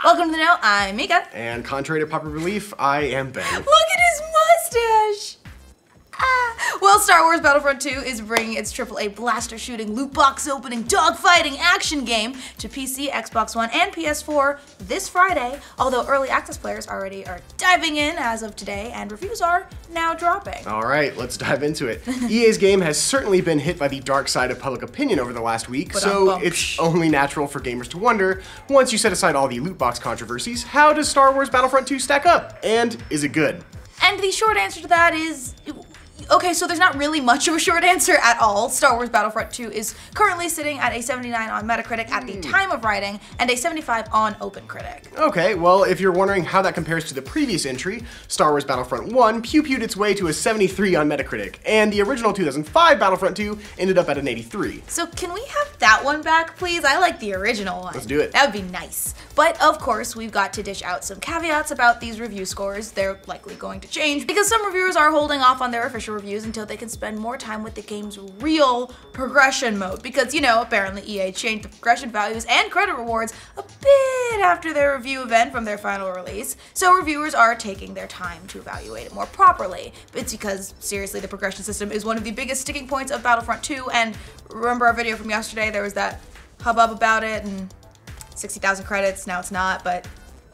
Welcome to the Know, I'm Mica. And contrary to popular belief, I am Ben. Look at his mustache! Well, Star Wars Battlefront II is bringing its AAA blaster shooting, loot box opening, dogfighting action game to PC, Xbox One, and PS4 this Friday, although early access players already are diving in as of today, and reviews are now dropping. Alright, let's dive into it. EA's game has certainly been hit by the dark side of public opinion over the last week, so it's only natural for gamers to wonder, once you set aside all the loot box controversies, how does Star Wars Battlefront II stack up? And is it good? And the short answer to that is... okay, so there's not really much of a short answer at all. Star Wars Battlefront 2 is currently sitting at a 79 on Metacritic at the time of writing, and a 75 on OpenCritic. Okay, well, if you're wondering how that compares to the previous entry, Star Wars Battlefront 1 pew-pewed its way to a 73 on Metacritic, and the original 2005 Battlefront 2 ended up at an 83. So can we have that one back, please? I like the original one. Let's do it. That would be nice. But of course, we've got to dish out some caveats about these review scores. They're likely going to change, because some reviewers are holding off on their official reviews until they can spend more time with the game's real progression mode, because, you know, apparently EA changed the progression values and credit rewards a bit after their review event from their final release, so reviewers are taking their time to evaluate it more properly. It's because, seriously, the progression system is one of the biggest sticking points of Battlefront 2, and remember our video from yesterday, there was that hubbub about it, and 60,000 credits, now it's not, but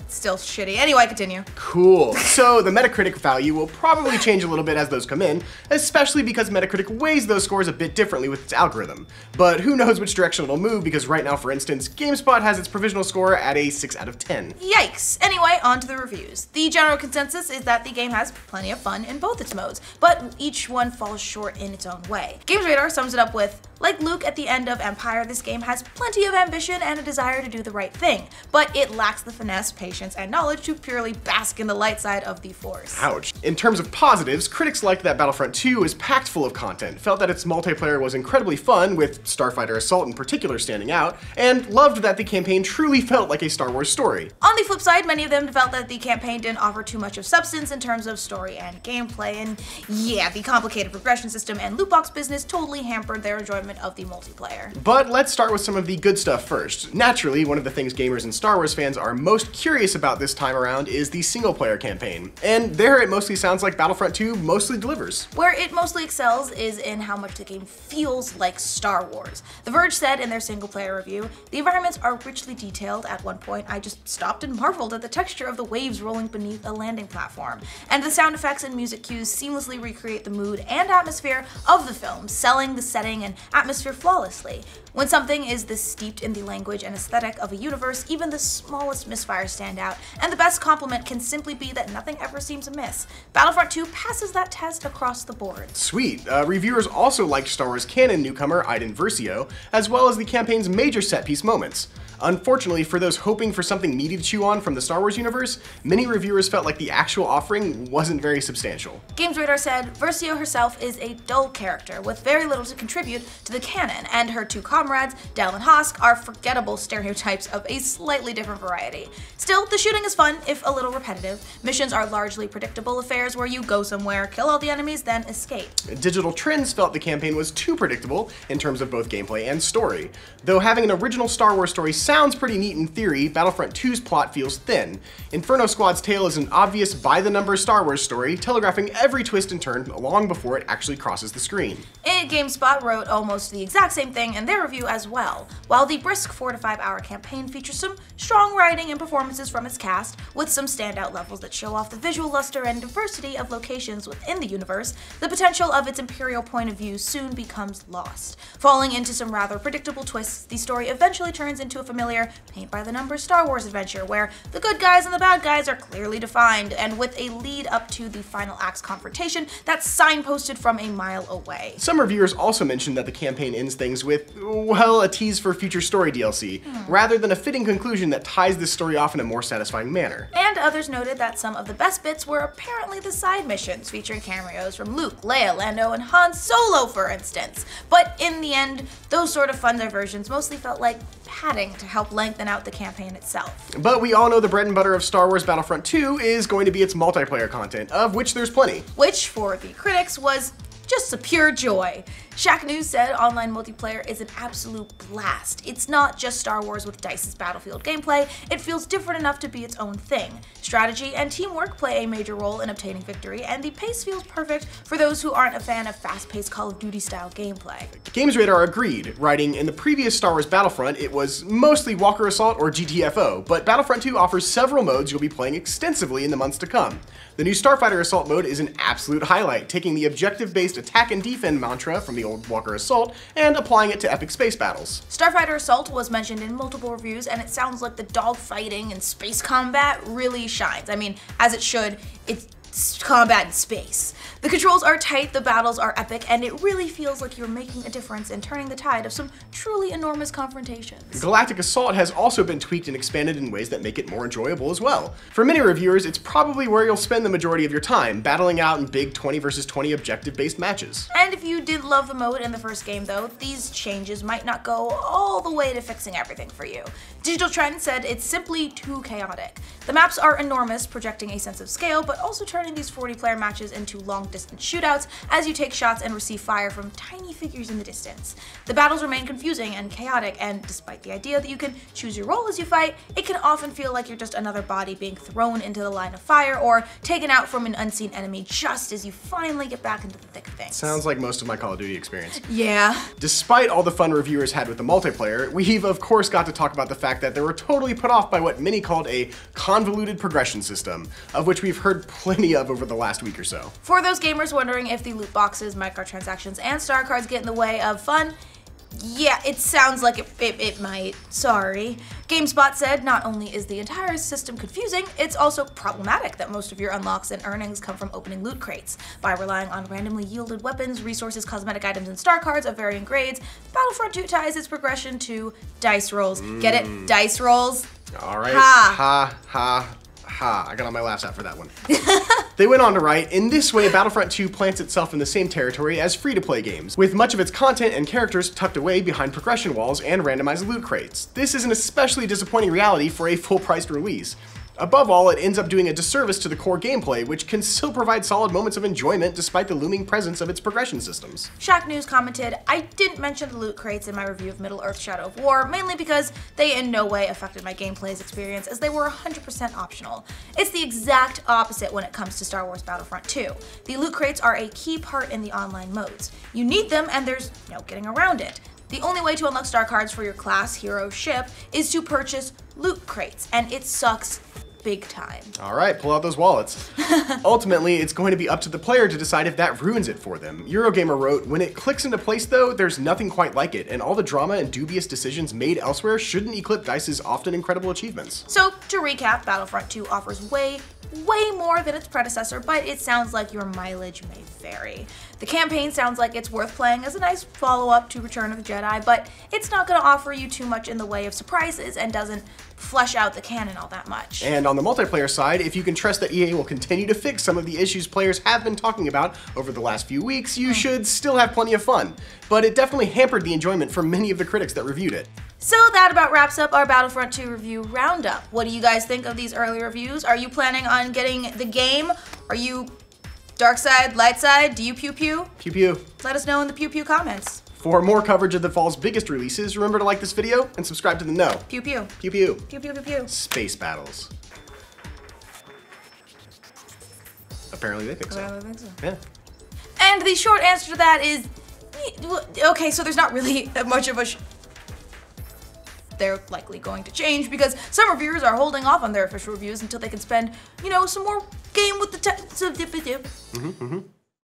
still shitty. Anyway, continue. Cool. So the Metacritic value will probably change a little bit as those come in, especially because Metacritic weighs those scores a bit differently with its algorithm. But who knows which direction it'll move, because right now, for instance, GameSpot has its provisional score at a 6 out of 10. Yikes. Anyway, on to the reviews. The general consensus is that the game has plenty of fun in both its modes, but each one falls short in its own way. GamesRadar sums it up with, like Luke at the end of Empire, this game has plenty of ambition and a desire to do the right thing, but it lacks the finesse, patience, and knowledge to purely bask in the light side of the Force. Ouch. In terms of positives, critics liked that Battlefront 2 was packed full of content, felt that its multiplayer was incredibly fun, with Starfighter Assault in particular standing out, and loved that the campaign truly felt like a Star Wars story. On the flip side, many of them felt that the campaign didn't offer too much of substance in terms of story and gameplay, and yeah, the complicated progression system and loot box business totally hampered their enjoyment of the multiplayer. But let's start with some of the good stuff first. Naturally, one of the things gamers and Star Wars fans are most curious about this time around is the single-player campaign. And there it mostly sounds like Battlefront 2 mostly delivers. Where it mostly excels is in how much the game feels like Star Wars. The Verge said in their single-player review, the environments are richly detailed. At one point, I just stopped and marveled at the texture of the waves rolling beneath a landing platform. And the sound effects and music cues seamlessly recreate the mood and atmosphere of the film, selling the setting and atmosphere flawlessly. When something is this steeped in the language and aesthetic of a universe, even the smallest misfires stand out, and the best compliment can simply be that nothing ever seems amiss. Battlefront 2 passes that test across the board. Sweet. Reviewers also liked Star Wars canon newcomer Iden Versio, as well as the campaign's major set-piece moments. Unfortunately, for those hoping for something meaty to chew on from the Star Wars universe, many reviewers felt like the actual offering wasn't very substantial. GamesRadar said, Versio herself is a dull character with very little to contribute to the canon, and her two comrades, Dal and Hosk, are forgettable stereotypes of a slightly different variety. Still, the shooting is fun, if a little repetitive. Missions are largely predictable affairs where you go somewhere, kill all the enemies, then escape. Digital Trends felt the campaign was too predictable in terms of both gameplay and story. Though having an original Star Wars story sounds pretty neat in theory, Battlefront 2's plot feels thin. Inferno Squad's tale is an obvious by-the-numbers Star Wars story, telegraphing every twist and turn long before it actually crosses the screen. GameSpot wrote almost the exact same thing in their review as well. While the brisk 4 to 5 hour campaign features some strong writing and performances from its cast, with some standout levels that show off the visual luster and diversity of locations within the universe, the potential of its Imperial point of view soon becomes lost. Falling into some rather predictable twists, the story eventually turns into a familiar, paint-by-the-numbers Star Wars adventure where the good guys and the bad guys are clearly defined, and with a lead up to the final act's confrontation that's signposted from a mile away. Some reviewers also mentioned that the campaign ends things with, well, a tease for future story DLC, rather than a fitting conclusion that ties this story off in a more satisfying manner. And others noted that some of the best bits were apparently the side missions, featuring cameos from Luke, Leia, Lando, and Han Solo, for instance. But in the end, those sort of fun diversions mostly felt like padding to help lengthen out the campaign itself. But we all know the bread and butter of Star Wars Battlefront 2 is going to be its multiplayer content, of which there's plenty. Which, for the critics, was just a pure joy. Shack News said online multiplayer is an absolute blast. It's not just Star Wars with DICE's Battlefield gameplay, it feels different enough to be its own thing. Strategy and teamwork play a major role in obtaining victory, and the pace feels perfect for those who aren't a fan of fast-paced Call of Duty style gameplay. GamesRadar agreed, writing, in the previous Star Wars Battlefront, it was mostly Walker Assault or GTFO, but Battlefront II offers several modes you'll be playing extensively in the months to come. The new Starfighter Assault mode is an absolute highlight, taking the objective-based attack and defend mantra from the old Walker Assault and applying it to epic space battles. Starfighter Assault was mentioned in multiple reviews, and it sounds like the dogfighting and space combat really shines. I mean, as it should, it's combat in space. The controls are tight, the battles are epic, and it really feels like you're making a difference in turning the tide of some truly enormous confrontations. Galactic Assault has also been tweaked and expanded in ways that make it more enjoyable as well. For many reviewers, it's probably where you'll spend the majority of your time, battling out in big 20 versus 20 objective-based matches. And if you did love the mode in the first game though, these changes might not go all the way to fixing everything for you. Digital Trend said it's simply too chaotic. The maps are enormous, projecting a sense of scale, but also turning these 40-player matches into long-distance shootouts as you take shots and receive fire from tiny figures in the distance. The battles remain confusing and chaotic, and despite the idea that you can choose your role as you fight, it can often feel like you're just another body being thrown into the line of fire or taken out from an unseen enemy just as you finally get back into the thick of things. Sounds like most of my Call of Duty experience. Yeah. Despite all the fun reviewers had with the multiplayer, we've of course got to talk about the fact that they were totally put off by what many called a convoluted progression system, of which we've heard plenty of over the last week or so. For those gamers wondering if the loot boxes, microtransactions, and star cards get in the way of fun, yeah, it sounds like it might. Sorry. GameSpot said not only is the entire system confusing, it's also problematic that most of your unlocks and earnings come from opening loot crates. By relying on randomly yielded weapons, resources, cosmetic items, and star cards of varying grades, Battlefront II ties its progression to dice rolls. Get it? Dice rolls? Alright. Ha. Ha, ha, ha. I got on my laughs out for that one. They went on to write, in this way Battlefront II plants itself in the same territory as free-to-play games, with much of its content and characters tucked away behind progression walls and randomized loot crates. This is an especially disappointing reality for a full-priced release. Above all, it ends up doing a disservice to the core gameplay, which can still provide solid moments of enjoyment despite the looming presence of its progression systems. Shack News commented, I didn't mention the loot crates in my review of Middle-earth: Shadow of War, mainly because they in no way affected my gameplay's experience as they were 100% optional. It's the exact opposite when it comes to Star Wars Battlefront 2. The loot crates are a key part in the online modes. You need them and there's no getting around it. The only way to unlock star cards for your class, hero, ship is to purchase loot crates, and it sucks big time. All right, pull out those wallets. Ultimately, it's going to be up to the player to decide if that ruins it for them. Eurogamer wrote, when it clicks into place though, there's nothing quite like it, and all the drama and dubious decisions made elsewhere shouldn't eclipse DICE's often incredible achievements. So, to recap, Battlefront 2 offers way more than its predecessor, but it sounds like your mileage may vary. The campaign sounds like it's worth playing as a nice follow-up to Return of the Jedi, but it's not going to offer you too much in the way of surprises and doesn't flesh out the canon all that much. And on the multiplayer side, if you can trust that EA will continue to fix some of the issues players have been talking about over the last few weeks, you should still have plenty of fun. But it definitely hampered the enjoyment for many of the critics that reviewed it. So that about wraps up our Battlefront 2 review roundup. What do you guys think of these early reviews? Are you planning on getting the game? Are you dark side, light side? Do you pew pew? Pew pew. Let us know in the pew pew comments. For more coverage of the fall's biggest releases, remember to like this video and subscribe to the Know. Pew pew. Pew pew. Pew pew pew pew. Space battles. Apparently they think so. Apparently they think so. Yeah. And the short answer to that is, okay, so there's not really that much of a they're likely going to change because some reviewers are holding off on their official reviews until they can spend, you know, some more game with the